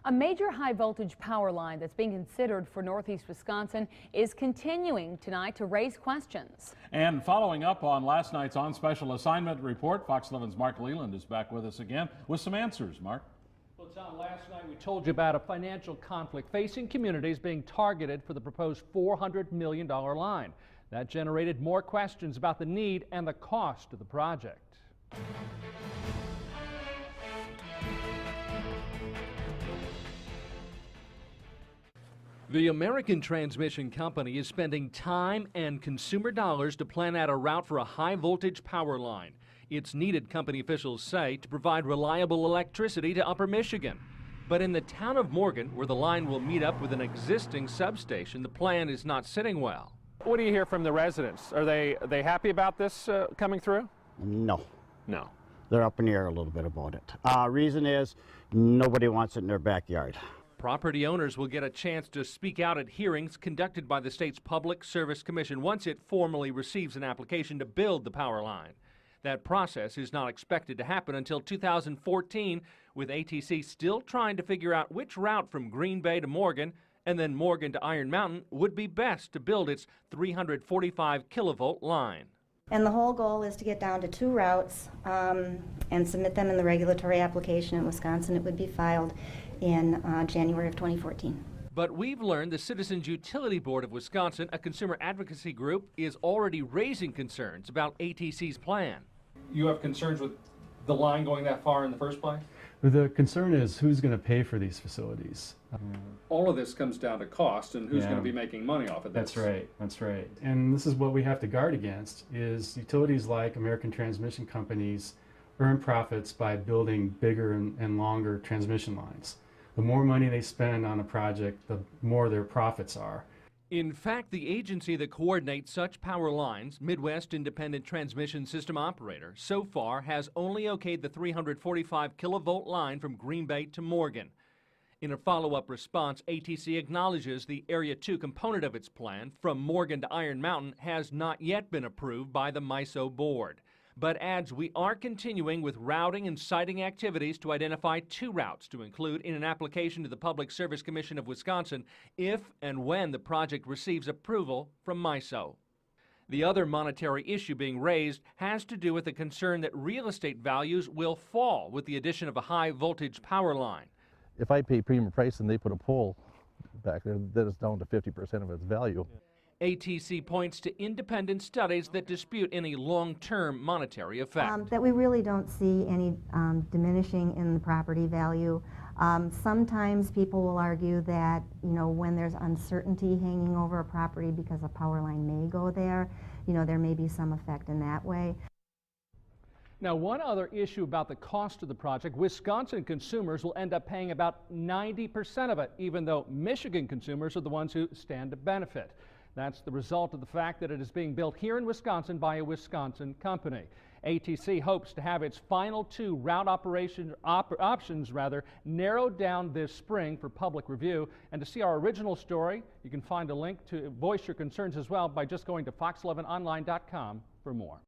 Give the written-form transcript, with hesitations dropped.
A major high-voltage power line that's being considered for northeast Wisconsin is continuing tonight to raise questions. And following up on last night's On Special Assignment report, Fox 11's Mark Leland is back with us again with some answers. Mark? Well, John, last night we told you about a financial conflict facing communities being targeted for the proposed $400 million line. That generated more questions about the need and the cost of the project. The American Transmission Company is spending time and consumer dollars to plan out a route for a high-voltage power line. It's needed, company officials say, to provide reliable electricity to Upper Michigan. But in the town of Morgan, where the line will meet up with an existing substation, the plan is not sitting well. What do you hear from the residents? Are they happy about this coming through? No. No. They're up in the air a little bit about it. Reason is nobody wants it in their backyard. Property owners will get a chance to speak out at hearings conducted by the state's Public Service Commission once it formally receives an application to build the power line. That process is not expected to happen until 2014, with ATC still trying to figure out which route from Green Bay to Morgan and then Morgan to Iron Mountain would be best to build its 345 kilovolt line. And the whole goal is to get down to 2 routes and submit them in the regulatory application in Wisconsin. It would be filed in January of 2014. But we've learned the Citizens Utility Board of Wisconsin, a consumer advocacy group, is already raising concerns about ATC's plan. You have concerns with the line going that far in the first place? The concern is who's going to pay for these facilities. All of this comes down to cost and who's going to be making money off of this. That's right. And this is what we have to guard against, is utilities like American Transmission Companies earn profits by building bigger and longer transmission lines. The more money they spend on a project, the more their profits are. In fact, the agency that coordinates such power lines, Midwest Independent Transmission System Operator, so far has only okayed the 345 kilovolt line from Green Bay to Morgan. In a follow-up response, ATC acknowledges the Area 2 component of its plan from Morgan to Iron Mountain has not yet been approved by the MISO board, but adds we are continuing with routing and siting activities to identify 2 routes to include in an application to the Public Service Commission of Wisconsin if and when the project receives approval from MISO. The other monetary issue being raised has to do with the concern that real estate values will fall with the addition of a high-voltage power line. If I pay premium price and they put a pole back there, that is down to 50% of its value. ATC points to independent studies that dispute any long-term monetary effect. That we really don't see any diminishing in the property value. Sometimes people will argue that, when there's uncertainty hanging over a property because a power line may go there, there may be some effect in that way. Now, one other issue about the cost of the project, Wisconsin consumers will end up paying about 90% of it, even though Michigan consumers are the ones who stand to benefit. That's the result of the fact that it is being built here in Wisconsin by a Wisconsin company. ATC hopes to have its final 2 route options narrowed down this spring for public review. And to see our original story, you can find a link to voice your concerns as well by just going to fox11online.com for more.